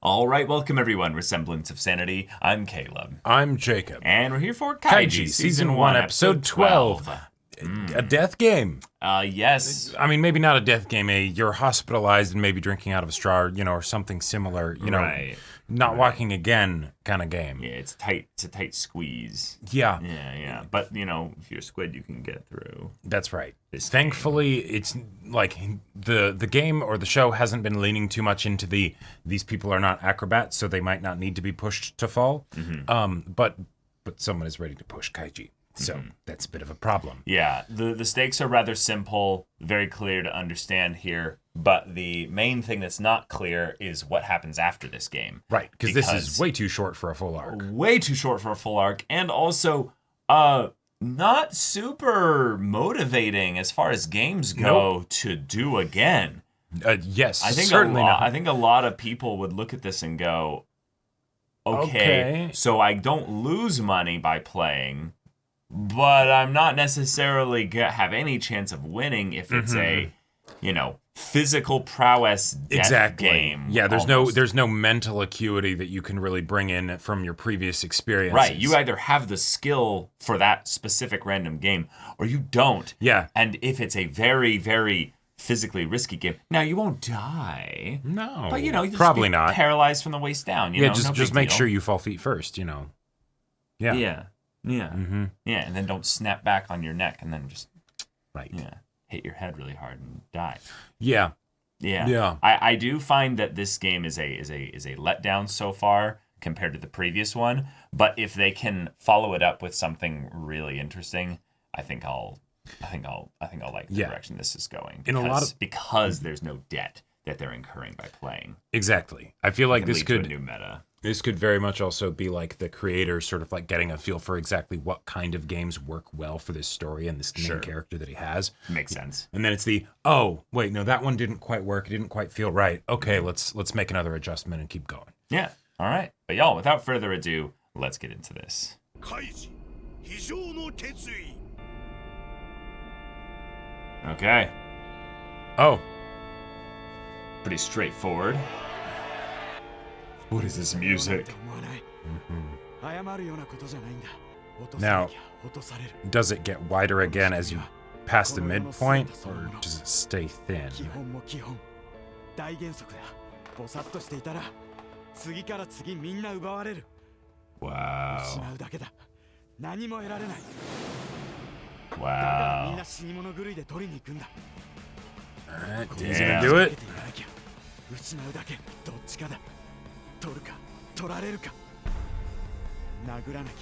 All right, welcome everyone. We're Semblance of Sanity. I'm Caleb. I'm Jacob. And we're here for Kaiji, Season 1, Episode 12. A death game. Yes. I mean, maybe not a death game. You're hospitalized and maybe drinking out of a straw, or something similar. Right. Not walking again kind of game. Yeah, it's tight. It's a tight squeeze. Yeah. Yeah. But, if you're a squid, you can get through. That's right. This Thankfully, it's like the game or the show hasn't been leaning too much into these people are not acrobats, so they might not need to be pushed to fall. Mm-hmm. But someone is ready to push Kaiji. So that's a bit of a problem. Yeah, the stakes are rather simple, very clear to understand here. But the main thing that's not clear is what happens after this game. Right, because this is way too short for a full arc. Way too short for a full arc, and also not super motivating as far as games go to do again. Yes, I think certainly not. I think a lot of people would look at this and go, okay, so I don't lose money by playing, but I'm not necessarily have any chance of winning if it's a, physical prowess death game. Yeah, there's no mental acuity that you can really bring in from your previous experiences. Right, you either have the skill for that specific random game or you don't. Yeah. And if it's a very, very physically risky game, now you won't die. No. But you probably just be not paralyzed from the waist down. Yeah, just make sure you fall feet first, Yeah. Yeah. Mm-hmm. Yeah, and then don't snap back on your neck and then just hit your head really hard and die. Yeah. I do find that this game is a letdown so far compared to the previous one, but if they can follow it up with something really interesting, I think I'll like the direction this is going. Because there's no debt that they're incurring by playing. Exactly. I feel like this could lead to a new meta. This could very much also be like the creator sort of like getting a feel for exactly what kind of games work well for this story and this main character that he has. Makes sense. And then it's that one didn't quite work. It didn't quite feel right. Okay, let's make another adjustment and keep going. Yeah. All right. But y'all, without further ado, let's get into this. Kaiji, okay. Oh. Pretty straightforward. What is this music? Now, does it get wider again as you pass the midpoint, or does it stay thin? Wow. Alright, he's gonna do it. 取るか取られるか殴らなき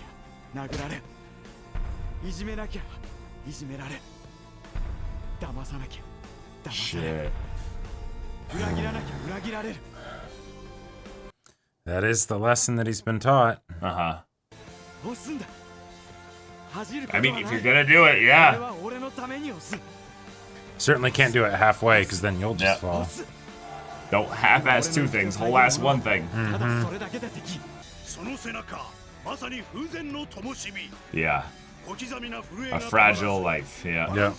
ゃ殴られいじめなきゃいじめられ騙さなきゃ騙され裏切らなきゃ裏切られる That is the lesson that he's been taught. I mean, if you're gonna do it, yeah. Certainly can't do it halfway, because then you'll just fall. Don't half-ass two things, whole-ass one thing. Yeah. A fragile life, yeah.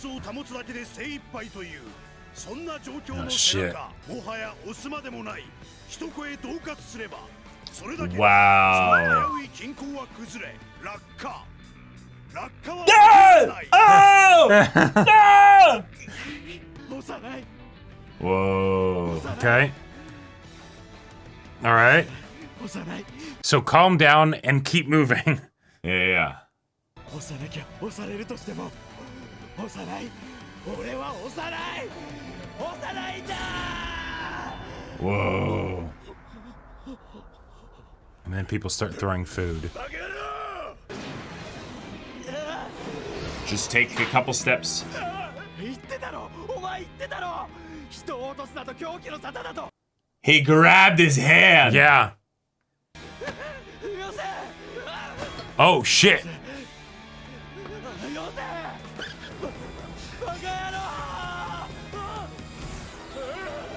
Oh, shit. Wow. No! Whoa. Okay. All right. So calm down and keep moving. Yeah. Whoa. And then people start throwing food. Just take a couple steps. He grabbed his hand. Yeah. Oh shit.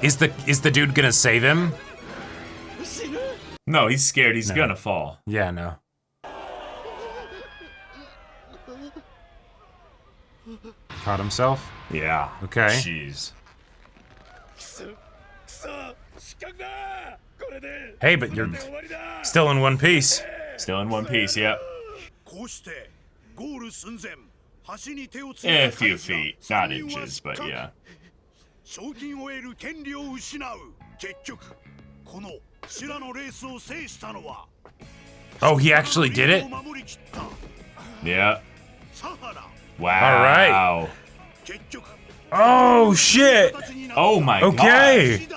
Is the dude gonna save him? No, he's scared. He's gonna fall. Yeah, no. Caught himself? Yeah. Okay. Jeez. Hey, but you're still in one piece. Still in one piece, yep. こうしてゴール寸前橋に手をつい A た few カイジが feet, 三 not 人は inches, 失 but 格 yeah. 賞金を得る権利を失う結局この修羅のレースを制したのは Oh, he actually did it? 守り切った Yeah. サハラ Wow. 結局 Oh, shit. Oh my Okay.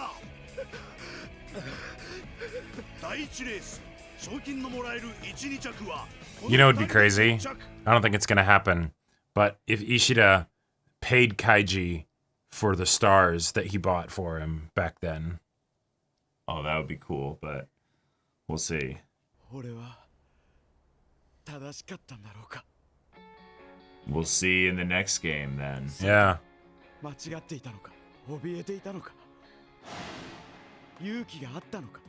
第一レース賞金のもらえる 1,2 着は You know what'd be crazy? I don't think it's gonna happen. But if Ishida paid Kaiji for the stars that he bought for him back then. Oh, that would be cool, but we'll see. 俺は正しかったんだろうか We'll see in the next game then. Yeah. 間違っていたのか怯えていたのか勇気があったのか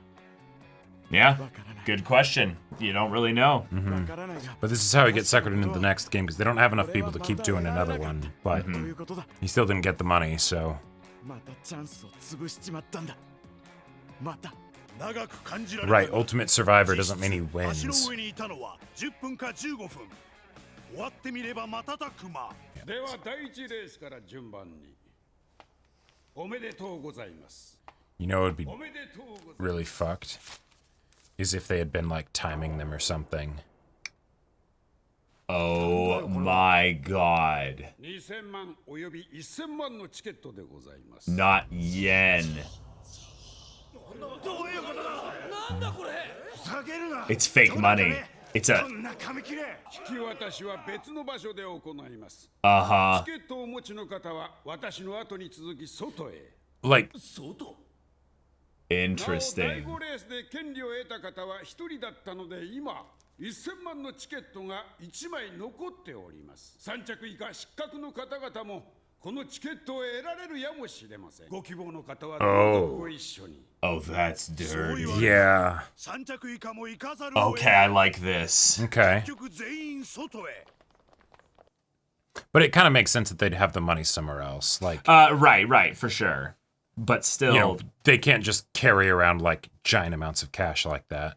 Yeah. Good question. You don't really know. わからないが But this is how he gets suckered into the next game because they don't have enough people to keep doing another one. But ということだ he still didn't get the money, so. またチャンスを潰しちまったんだまた長く感じられ Right, Ultimate Survivor doesn't mean he 足の wins. 上にいたのは10分か15分終わってみれば瞬く間では第一レースから順番におめでとうございます You know what would be おめでとうございます really fucked? Is if they had been like timing them or something. Oh my god. 2000万および1000万のチケットでございます Not yen. どういうことだなんだこれふざけるな It's fake money. It's a こんな紙切れ引き渡しは別の場所で行います uh-huh. チケットをお持ちの方は私の後に続き外へ Like, 外なお第 Interesting. 5レースで権利を得た方は1人だったので今1000万のチケットが1枚残っております3着以下失格の方々もこのチケットを得られるやもしれませんご希望の方はどうぞご一緒に Oh, that's dirty. yeah. 3着以下も行かざるを得 Okay, I like this. Okay. 結局全員外へ But it kind of makes sense that they'd have the money somewhere else. Like, Right, for sure. But still, you know, they can't just carry around like giant amounts of cash like that.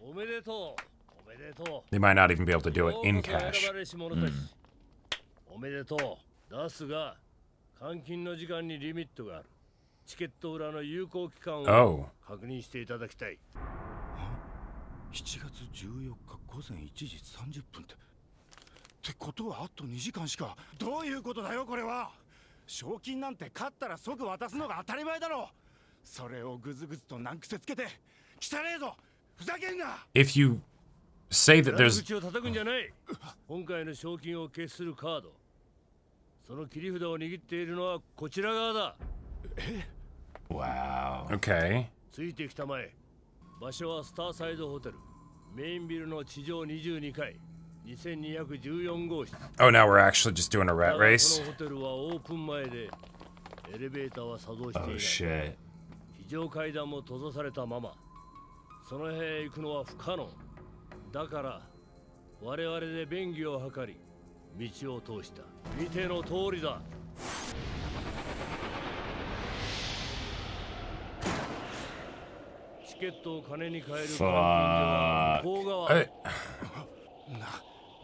おめでとうおめでとう They might not even be able to do it in ようこそ cash. 選ばれし者たちおめでとうだすが換金の時間にリミットがあるチケット裏の有効期間を Oh. 確認していただきたい7月14日午前1時30分ってことはあと2時間しかどういうことだよこれは賞金なんて勝ったら即渡すのが当たり前だろそれをぐずぐずと難癖つけて汚ねえぞふざけんな If you say that 裏 there's 口を叩くんじゃない今回の賞金を決するカードその切り札を握っているのはこちら側だ wow. okay. ついてきたまえ場所はスターサイドホテルメインビルの地上22階2214号室 Oh, now we're actually just doing a だ rat がこ race. のホテルはオープン前でエレベーターは作動してい Oh ない shit. 非常階段も閉ざされたままその辺へ行くのは不可能だから我々で便宜を図り道を通した見ての通りだチケットを金に換える換金所は向こう側 Uh,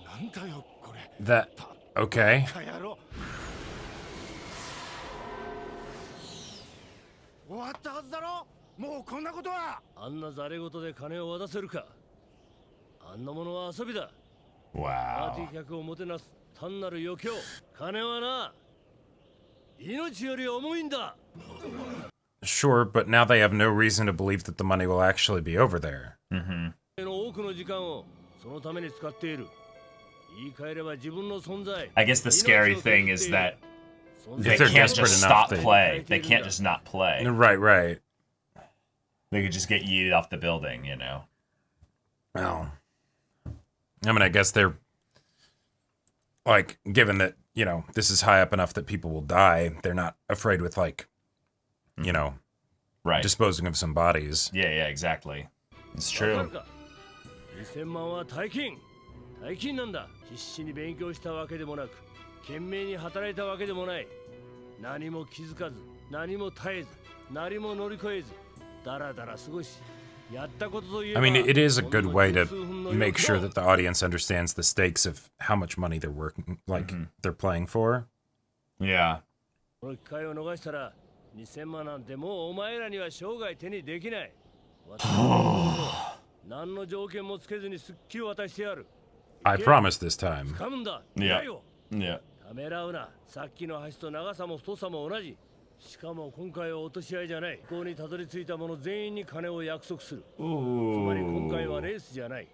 なんだよこれ that okay. かやろ終わったはずだろもうこんなことはあんなザレ事で金を渡せるかあんなものは遊びだパーティ Wow. ー客をもてなす単なる余興金はな命より重いんだ Sure, but now they have no reason to believe that the money will actually be over there. の多くの時間をそのために使っている言い換えれば自分の存在 I guess the scary thing is that they If they're can't desperate just enough, stop they- play. They can't just not play. Right, right. They could just get yeeted off the building, you know. Oh. I mean, I guess they're like, given that, you know, this is high up enough that people will die, they're not afraid with like, you know, Right. disposing of some bodies. Yeah, exactly. It's わか true. るか2000万は大金大金なんだ必死に勉強したわけでもなく懸命に働いたわけでもない何も気づかず何も絶えず何も乗り越えず I mean, it is a good way to make sure that the audience understands the stakes of how much money they're working, like they're playing for. Yeah. この機会を逃したら2000万なんてもうお前らには生涯手にできない。私は何の条件もつけずにすっきり渡してやる。 I promise this time. 掴むんだ。 Yeah. 偉いよ。 Yeah. ためらうな。さっきの橋と長さも太さも同じ。しかも今回は落とし合いじゃない。ここにたどり着いた者全員に金を約束する。つまり今回はレースじゃない。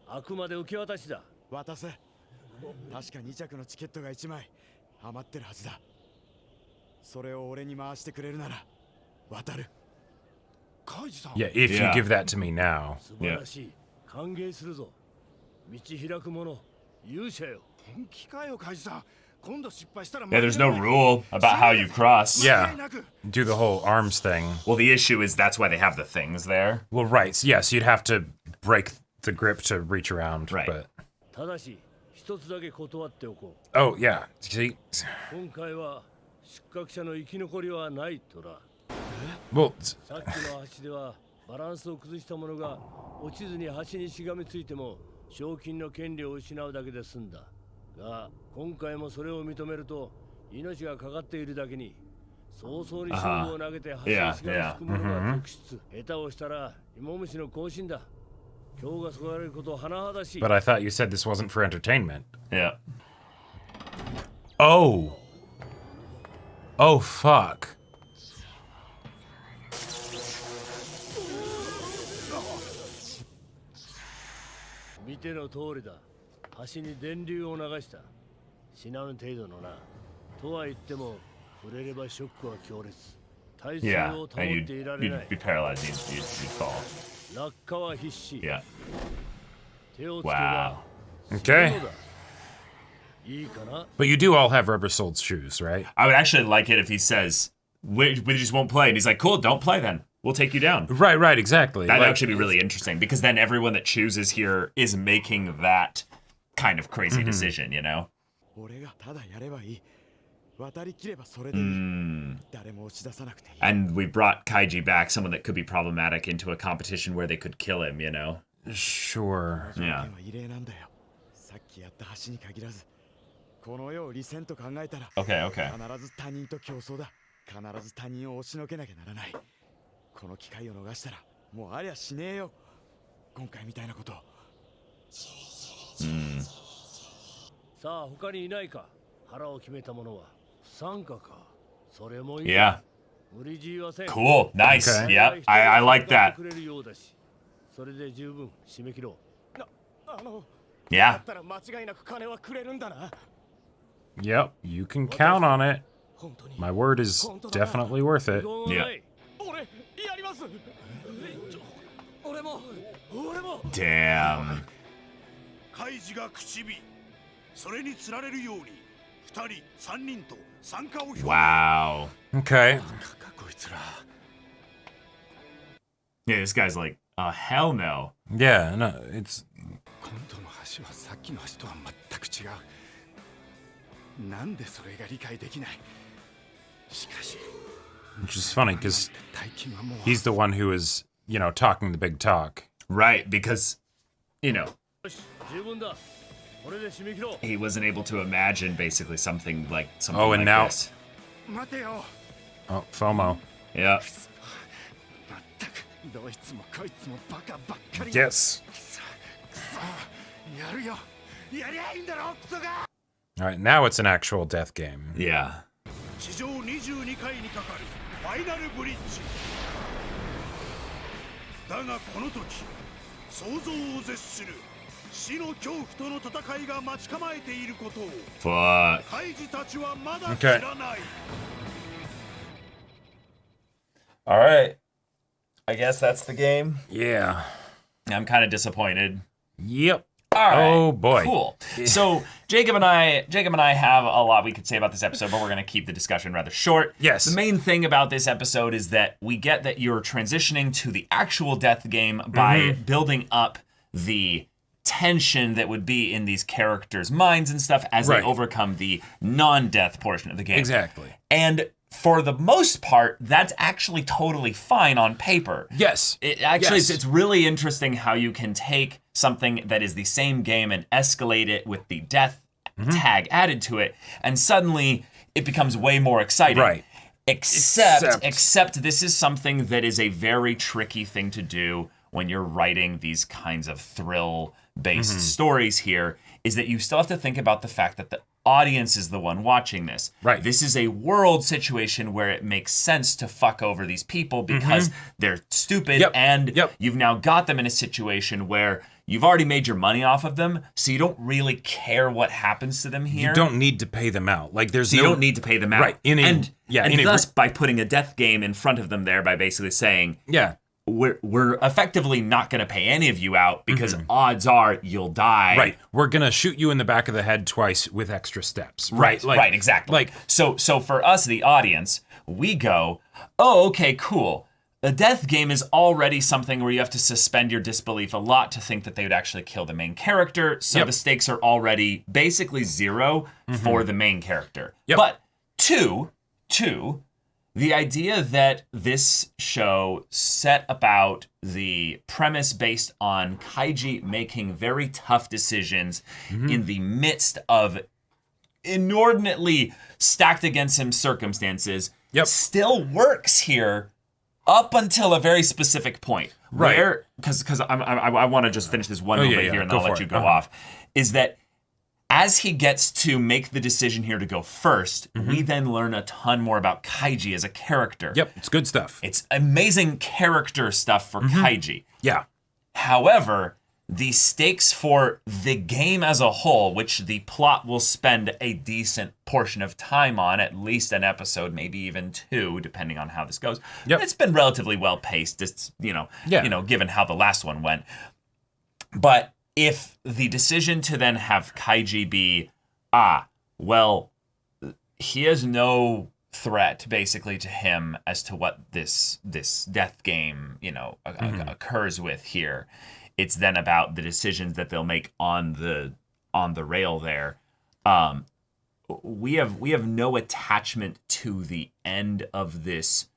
あくまで受け渡しだ。渡せ。確か2着のチケットが1枚余ってるはずだ。それを俺に回してくれるなら渡る。カイジさん。 Yeah, if you Yeah. give that to me now. 素晴らしい。歓迎するぞ。道開く者、勇者よ。本気かよ、カイジさん。今度失敗したら Yeah, there's no rule about how you cross. Yeah, do the whole arms thing. Well, the issue is that's why they have the things there. Well, right. So yes, you'd have to break the grip to reach around. Right. But ただし、一つだけ断っておこ oh yeah, see, う。今回は失格者の生き残りはないとだ。 well, さっきの橋ではバランスを崩した者が落ちずに橋にしがみついても賞金の権利を失うだけで済んだ。が、今回もそれを認めると命がかかっているだけに早々に勝負を投げて橋にしがみつく者が続出。下手をしたら芋虫の行進だ。今日がそがれること甚だしい。 but I thought you said this wasn't for entertainment. Yeah. Oh. Oh fuck. 見ての通りだ。橋に電流を流した。死なぬ程度のな。とは言っても、触れればショックは強烈。体勢 Yeah. を保っ And ていられな you'd い be。paralyzed. You'd fall. 落下は必死。 Yeah. 手をつけば Okay. そうだ。いいかな。 But you do all have rubber soled shoes, right? I would actually like it if he says, we just won't play. And he's like, cool, don't play then. We'll take you down. Right, right, exactly. That'd Like, actually be really interesting because then everyone that chooses here is making that kind of crazy decision, you know? 俺がただやればいい。渡りきればそれでいい。誰も押し出さなくていい。 And we brought Kaiji back, someone that could be problematic, into a competition where they could kill him, you know? sure. Yeah. は異例なんだよ。さっきやった橋に限らず、この世を利戦と考えたら、 Okay, okay. 必ず他人と競争だ。必ず他人を押しのけなきゃならない。この機会を逃したら、もうありゃしねえよ。今回みたいなこと。さあ、他にいないか。腹を決めた者は不参加か。それもいい。 Yeah. 無理強いはせん。 Cool. Nice. Okay. Yep. I like that. くれるようだし。それで十分締め切ろう。だっ Yeah. たら間違いなく金はくれるんだな。 Yep, you can count on it. 本当に。 My word is definitely worth it. どうもない 俺、やります。俺も。 Damn. カイジが口火それに釣られるように2人3人と参加を表明 Wow. Okay. こいつら。 Yeah, this guy's like, hell no. Yeah, no, it's 今度の橋はさっきの橋とは全く違う。なんでそれが理解できない。しかし、 which is funny because 大金はもう。 he's the one who is, you know, talking the big talk. Right, because, you know, よし、十分だ。これで締め切ろう。 he wasn't able to imagine basically something like Oh, and like now- this. 待てよ。 Oh, FOMO. Yeah. まったく、どいつもこいつもバカばっかり。 Yes. くそ、やるよ。やりゃいいんだろ、クソが。 All right, now it's an actual death game. Yeah. 地上22階にかかるファイナルブリッジだがこの時想像を絶する死の恐怖との戦いが待ち構えていることを Fuck. カイジたちはまだ知 Okay. らない All right. I guess that's the game. Yeah. I'm kind of disappointed. Yep. All right. Oh boy. Cool. So Jacob and I have a lot we could say about this episode, but we're going to keep the discussion rather short. Yes. The main thing about this episode is that we get that you're transitioning to the actual death game by building up the tension that would be in these characters' minds and stuff as Right. they overcome the non-death portion of the game. Exactly. And for the most part, that's actually totally fine on paper. Yes. It's really interesting how you can take something that is the same game and escalate it with the death tag added to it, and suddenly it becomes way more exciting. Right. Except this is something that is a very tricky thing to do when you're writing these kinds of thrill-based stories here, is that you still have to think about the fact that the audience is the one watching this. Right. This is a world situation where it makes sense to fuck over these people because they're stupid, and you've now got them in a situation where you've already made your money off of them, so you don't really care what happens to them here. You don't need to pay them out. Like you don't need to pay them out. Right. And thus, by putting a death game in front of them there, by basically saying, we're effectively not going to pay any of you out because odds are you'll die. Right. We're going to shoot you in the back of the head twice with extra steps. Right. Right. Exactly. So for us, the audience, we go, oh, okay, cool. A death game is already something where you have to suspend your disbelief a lot to think that they would actually kill the main character. So the stakes are already basically zero for the main character. But two, the idea that this show set about the premise based on Kaiji making very tough decisions in the midst of inordinately stacked against him circumstances still works here up until a very specific point. Right. Where, because I want to just finish this one moment here and then I'll let you go off, is that as he gets to make the decision here to go first, we then learn a ton more about Kaiji as a character. Yep, it's good stuff. It's amazing character stuff for Kaiji. Yeah. However, the stakes for the game as a whole, which the plot will spend a decent portion of time on, at least an episode, maybe even two, depending on how this goes. It's been relatively well paced, it's, given how the last one went. But if the decision to then have Kaiji be, he has no threat basically to him as to what this death game, occurs with here. It's then about the decisions that they'll make on the rail there. We have no attachment to the end of this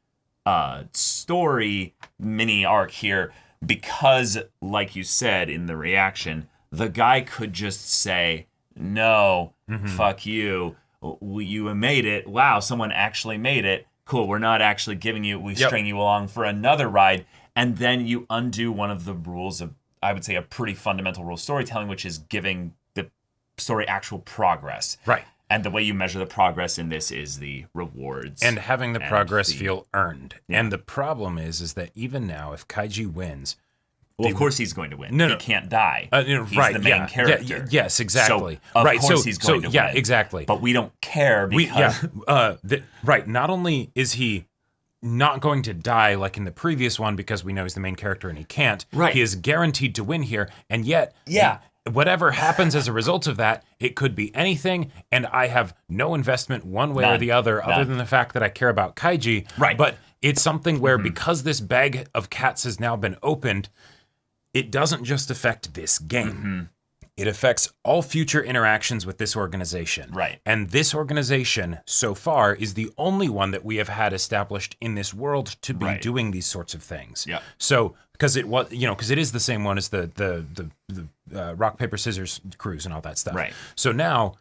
story mini arc here because, like you said in the reaction, the guy could just say, no, fuck you. You made it. Wow, someone actually made it. Cool, we're not actually giving you, we string you along for another ride. And then you undo one of the rules of, I would say, a pretty fundamental rule of storytelling, which is giving the story actual progress. Right. And the way you measure the progress in this is the rewards. And having the progress feel earned. Yeah. And the problem is that even now, if Kaiji wins... Well, of course he's going to win. No, he can't die. He's the main character. Yes, exactly. So, of course he's going to win. Yeah, exactly. But we don't care because... Not only is he not going to die like in the previous one because we know he's the main character and he can't. Right. He is guaranteed to win here, and yet... whatever happens as a result of that, it could be anything, and I have no investment one way or the other than the fact that I care about Kaiji. Right. But it's something where because this bag of cats has now been opened, it doesn't just affect this game. It affects all future interactions with this organization. Right. And this organization, so far, is the only one that we have had established in this world to be doing these sorts of things. Yeah. So, because it was, because it is the same one as the rock, paper, scissors cruise and all that stuff. Right. So now,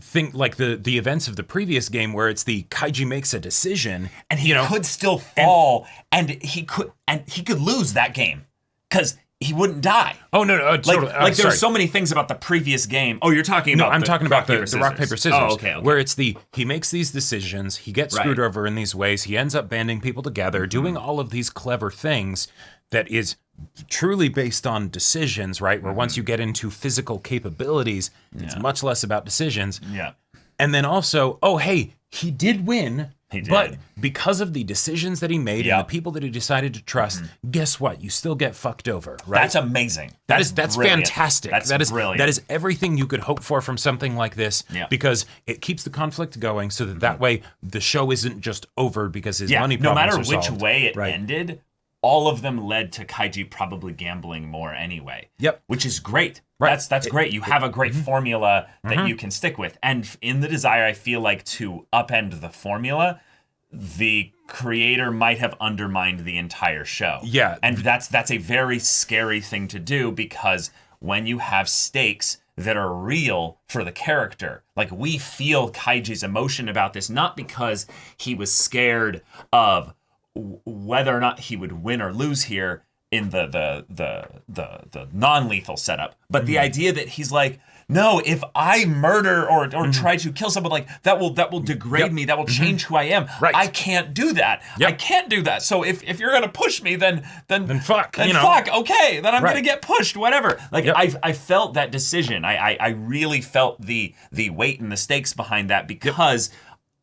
think like the events of the previous game where it's the Kaiji makes a decision. And he could still fall, and he could lose that game. Because he wouldn't die. Oh, no, totally. There's so many things about the previous game. Oh, you're talking about I'm talking about the rock, paper, scissors. Oh, okay. Where it's he makes these decisions, he gets screwed over in these ways, he ends up banding people together, doing all of these clever things that is truly based on decisions, right? Where once you get into physical capabilities, it's much less about decisions. Yeah. And then also, he did win. But because of the decisions that he made and the people that he decided to trust, guess what? You still get fucked over, right? That's amazing. That's brilliant. fantastic. That's brilliant. That is everything you could hope for from something like this because it keeps the conflict going so that way the show isn't just over because his money problems are solved. No matter which way it ended, all of them led to Kaiji probably gambling more anyway. Yep. Which is great. Right. That's great. You have a great formula that you can stick with. And in the desire, I feel like, to upend the formula, the creator might have undermined the entire show. Yeah. And that's a very scary thing to do, because when you have stakes that are real for the character, like, we feel Kaiji's emotion about this, not because he was scared of whether or not he would win or lose here in the non-lethal setup, but the idea that he's like, no, if I murder or try to kill someone, like, that will degrade me, that will change who I am. Right. I can't do that. I can't do that. So if you're gonna push me, then fuck. fuck. Okay, then I'm gonna get pushed. Whatever. Like, I felt that decision. I really felt the weight and the stakes behind that, because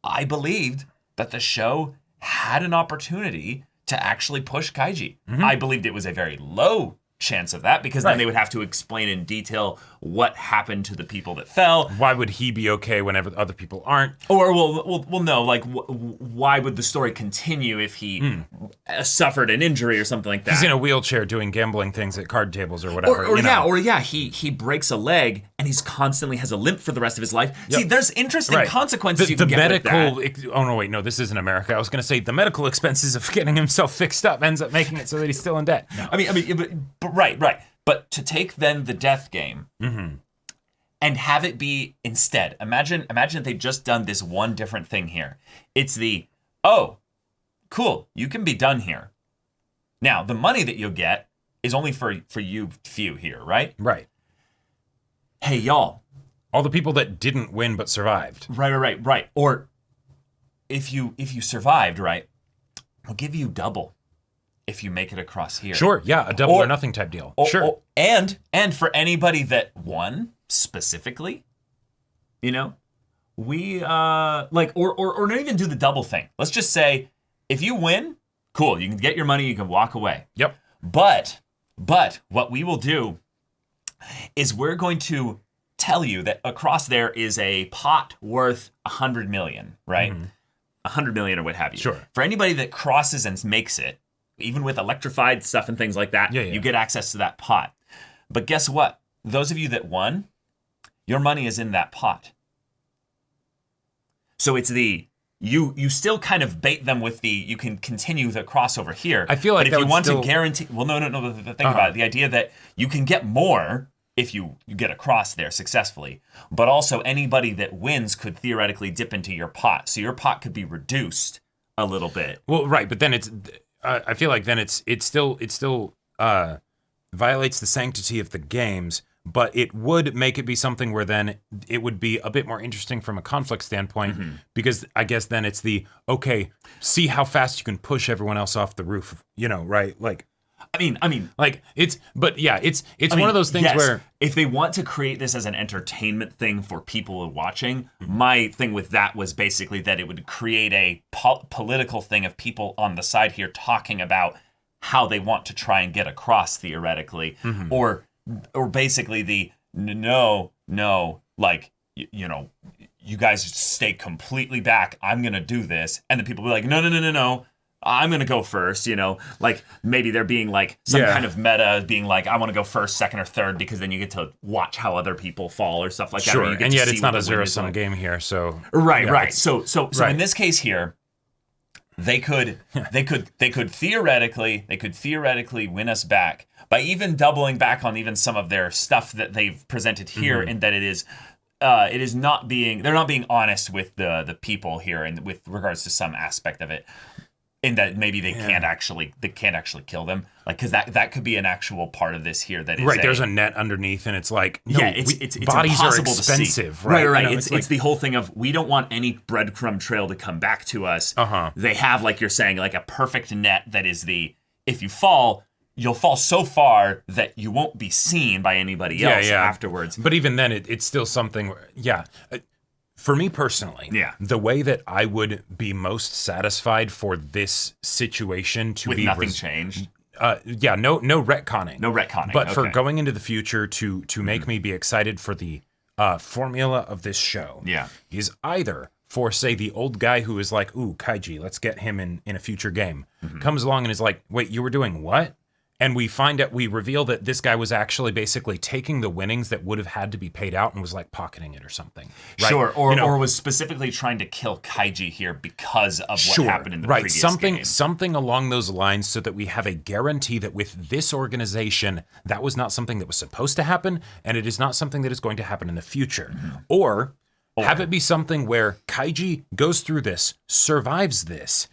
I believed that the show had an opportunity to actually push Kaiji. I believed it was a very low chance of that, because then they would have to explain in detail what happened to the people that fell. Why would he be okay whenever other people aren't? Or, well, no, like, why would the story continue if he suffered an injury or something like that? He's in a wheelchair doing gambling things at card tables or whatever. He breaks a leg and he's constantly has a limp for the rest of his life. See, there's interesting consequences you can get with that. Oh, no, wait, no, this isn't America. I was going to say the medical expenses of getting himself fixed up ends up making it so that he's still in debt. No. I mean, right. But to take then the death game and have it be instead, imagine if they'd just done this one different thing here. It's the, oh, cool, you can be done here. Now, the money that you'll get is only for you few here, right? Right. Hey, y'all. All the people that didn't win but survived. Right. Or if you survived, right, I'll give you double if you make it across here. Or a double or nothing type deal. And for anybody that won specifically, we or not even do the double thing. Let's just say, if you win, cool, you can get your money, you can walk away. Yep. But what we will do is we're going to tell you that across there is a pot worth 100 million, right? 100 million or what have you. Sure. For anybody that crosses and makes it, even with electrified stuff and things like that, you get access to that pot. But guess what? Those of you that won, your money is in that pot. So it's you still kind of bait them with you can continue the crossover here. I feel like, but if you want to guarantee, well, no. Think about it. The idea that you can get more if you get across there successfully, but also anybody that wins could theoretically dip into your pot. So your pot could be reduced a little bit. Well, right, but then I feel like then it still violates the sanctity of the games, but it would make it be something where then it would be a bit more interesting from a conflict standpoint, because I guess then it's see how fast you can push everyone else off the roof, right? Like, I mean, like it's one of those things where if they want to create this as an entertainment thing for people watching, my thing with that was basically that it would create a political thing of people on the side here talking about how they want to try and get across theoretically, or basically no, like, you guys stay completely back. I'm gonna do this, and then people be like, no. I'm going to go first, like maybe there being like some kind of meta being like, I want to go first, second, or third, because then you get to watch how other people fall or stuff like that. Sure, and yet it's not a zero-sum game here, so. Right. So in this case here, they could theoretically win us back by even doubling back on even some of their stuff that they've presented here, in that they're not being honest with the people here and with regards to some aspect of it. In that maybe they can't actually kill them, like, because that could be an actual part of this here. That is right. There's a net underneath, and it's like it's bodies are impossible expensive, to see. Right. It's the whole thing of we don't want any breadcrumb trail to come back to us. They have, like you're saying, like a perfect net that is if you fall, you'll fall so far that you won't be seen by anybody else afterwards. But even then, it's still something. For me personally, the way that I would be most satisfied for this situation to with be nothing changed. No retconning. No retconning. But for going into the future to make me be excited for the formula of this show, is either for, say, the old guy who is like, ooh, Kaiji, let's get him in a future game, comes along and is like, wait, you were doing what? And we reveal that this guy was actually basically taking the winnings that would have had to be paid out and was like pocketing it or something. Right? Sure, or was specifically trying to kill Kaiji here because of what happened in the previous game. Something along those lines, so that we have a guarantee that with this organization, that was not something that was supposed to happen, and it is not something that is going to happen in the future. Or have it be something where Kaiji goes through this, survives this,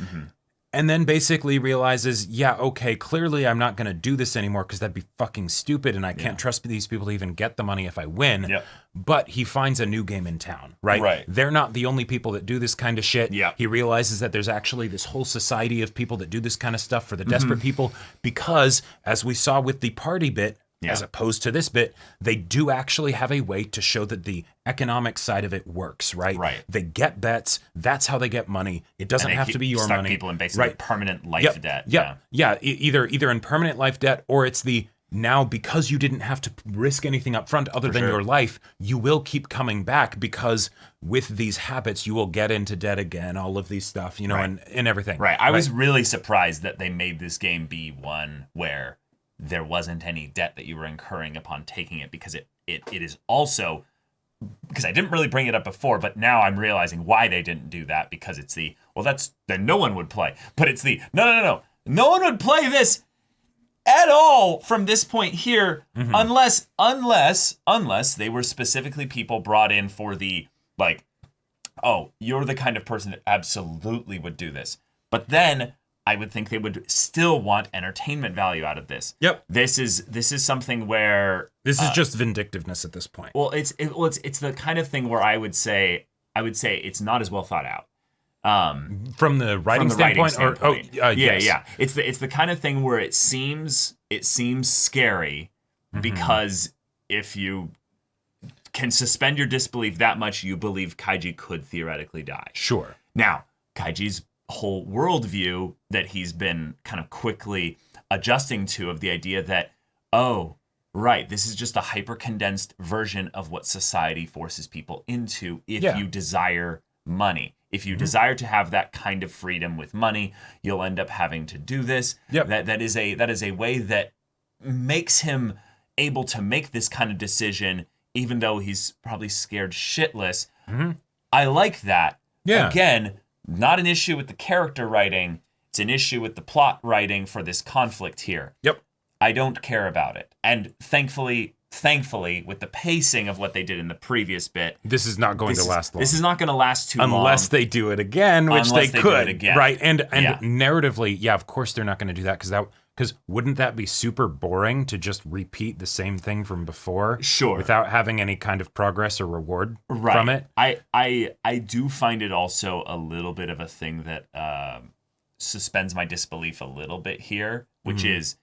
and then basically realizes, yeah, okay, clearly I'm not going to do this anymore because that'd be fucking stupid and I can't trust these people to even get the money if I win. Yep. But he finds a new game in town, right? Right. They're not the only people that do this kind of shit. Yeah. He realizes that there's actually this whole society of people that do this kind of stuff for the desperate people because, as we saw with the party bit, as opposed to this bit, they do actually have a way to show that the economic side of it works, right? Right. They get bets. That's how they get money. It doesn't have to be your stuck money. People in basically permanent life debt. Either in permanent life debt, or it's the now, because you didn't have to risk anything up front other than your life, you will keep coming back because with these habits, you will get into debt again, all of these stuff, you know, and everything. Right. I was really surprised that they made this game be one where there wasn't any debt that you were incurring upon taking it, because it is also, because I didn't really bring it up before, but now I'm realizing why they didn't do that, because it's the, well, then no one would play, but it's the, no one would play this at all from this point here, unless they were specifically people brought in for the, like, oh, you're the kind of person that absolutely would do this. But then I would think they would still want entertainment value out of this. Yep. This is something where this is just vindictiveness at this point. Well, it's the kind of thing where I would say it's not as well thought out. From the writing standpoint. Yeah. It's the kind of thing where it seems scary because if you can suspend your disbelief that much, you believe Kaiji could theoretically die. Sure. Now, Kaiji's whole worldview that he's been kind of quickly adjusting to, of the idea that, oh, right, this is just a hyper-condensed version of what society forces people into if you desire money. If you desire to have that kind of freedom with money, you'll end up having to do this. Yep. That is a way that makes him able to make this kind of decision, even though he's probably scared shitless. I like that. Yeah. Again, not an issue with the character writing. It's an issue with the plot writing for this conflict here. Yep. I don't care about it. And thankfully, with the pacing of what they did in the previous bit, this is not going to last long. This is not going to last too long. Unless they do it again, which they could. Do it again. Right. And narratively, of course they're not going to do that, because wouldn't that be super boring to just repeat the same thing from before? Sure. Without having any kind of progress or reward from it? I do find it also a little bit of a thing that suspends my disbelief a little bit here, which is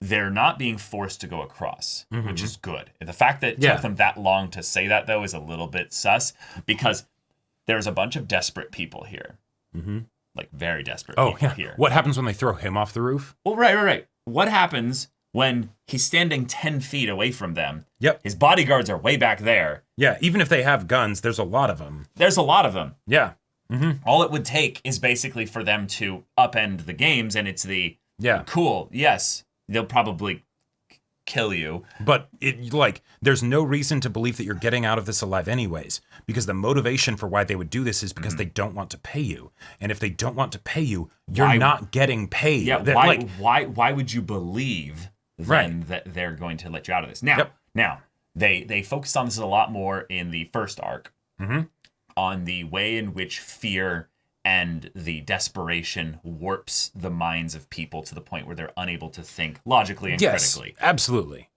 they're not being forced to go across, which is good. The fact that it took them that long to say that, though, is a little bit sus, because there's a bunch of desperate people here. Like, very desperate people here. What happens when they throw him off the roof? Well, right. What happens when he's standing 10 feet away from them? Yep. His bodyguards are way back there. Yeah, even if they have guns, there's a lot of them. Yeah. All it would take is basically for them to upend the games, and it's the, cool, yes, they'll probably kill you. But there's no reason to believe that you're getting out of this alive anyways, because the motivation for why they would do this is because they don't want to pay you. And if they don't want to pay you, you're not getting paid. Yeah, why would you believe then that they're going to let you out of this? Now, they focused on this a lot more in the first arc, on the way in which fear and the desperation warps the minds of people to the point where they're unable to think logically and critically. Absolutely.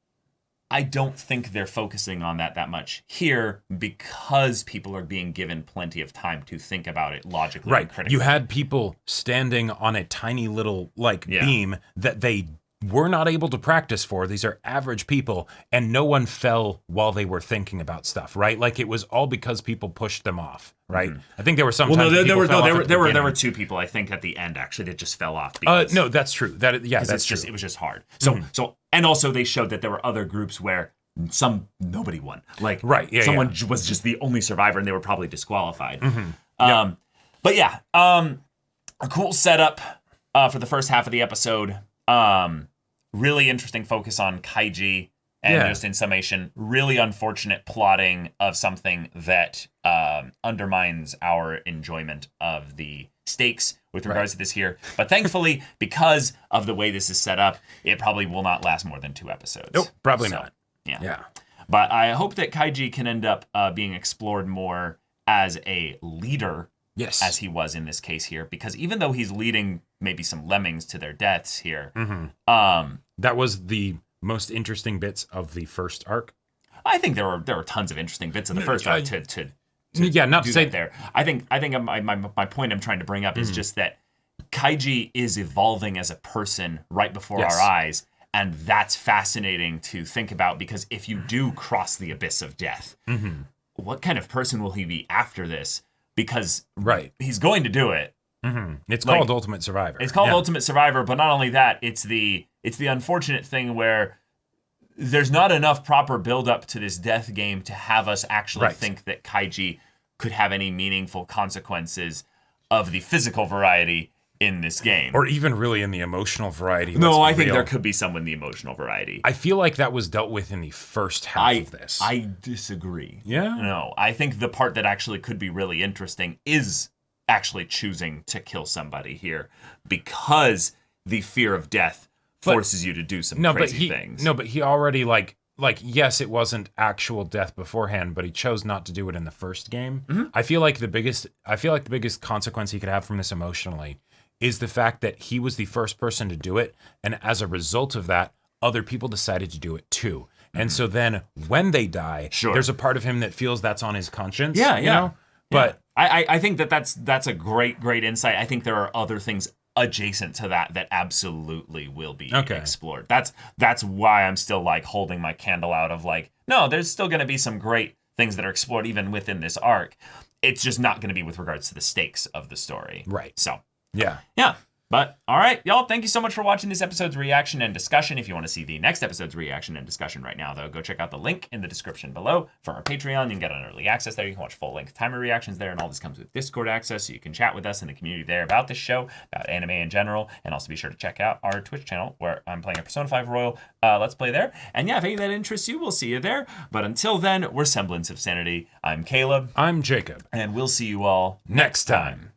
I don't think they're focusing on that much here, because people are being given plenty of time to think about it logically and critically. You had people standing on a tiny little beam that they were not able to practice for. These are average people, and no one fell while they were thinking about stuff, right? Like, it was all because people pushed them off, right? I think there were some times there were two people, I think, at the end actually that just fell off. No, that's true. That's true. It was just hard. So and also they showed that there were other groups where nobody won. Like Right, yeah, someone yeah. was just the only survivor and they were probably disqualified. Mm-hmm. But yeah, a cool setup for the first half of the episode. Really interesting focus on Kaiji. And just in summation, really unfortunate plotting of something that undermines our enjoyment of the stakes with regards to this here. But thankfully, because of the way this is set up, it probably will not last more than 2 episodes. Nope, probably not. Yeah. But I hope that Kaiji can end up being explored more as a leader, Yes. as he was in this case here. Because even though he's leading maybe some lemmings to their deaths here, That was the most interesting bits of the first arc. I think there were tons of interesting bits of the first arc to not do to say that there. I think my point I'm trying to bring up is just that Kaiji is evolving as a person right before our eyes, and that's fascinating to think about, because if you do cross the abyss of death, what kind of person will he be after this? Because he's going to do it. It's called Ultimate Survivor. It's called Ultimate Survivor, but not only that, it's the unfortunate thing where there's not enough proper build up to this death game to have us actually think that Kaiji could have any meaningful consequences of the physical variety in this game. Or even really in the emotional variety. No, I think there could be some in the emotional variety. I feel like that was dealt with in the first half of this. I disagree. Yeah? No, I think the part that actually could be really interesting is actually choosing to kill somebody here, because the fear of death forces you to do some crazy things. No, but he already like yes, it wasn't actual death beforehand, but he chose not to do it in the first game. I feel like the biggest consequence he could have from this emotionally is the fact that he was the first person to do it, and as a result of that, other people decided to do it too. And so then when they die, there's a part of him that feels that's on his conscience. Yeah, you know? But I think that's a great insight. I think there are other things adjacent to that absolutely will be explored. That's why I'm still like holding my candle out of like, no, there's still going to be some great things that are explored even within this arc. It's just not going to be with regards to the stakes of the story. Right. So, yeah. But all right, y'all, thank you so much for watching this episode's reaction and discussion. If you want to see the next episode's reaction and discussion right now, though, go check out the link in the description below for our Patreon. You can get an early access there. You can watch full-length timer reactions there, and all this comes with Discord access, so you can chat with us in the community there about this show, about anime in general, and also be sure to check out our Twitch channel where I'm playing a Persona 5 Royal Let's Play there. And yeah, if any of that interests you, we'll see you there. But until then, we're Semblance of Sanity. I'm Caleb. I'm Jacob. And we'll see you all next time.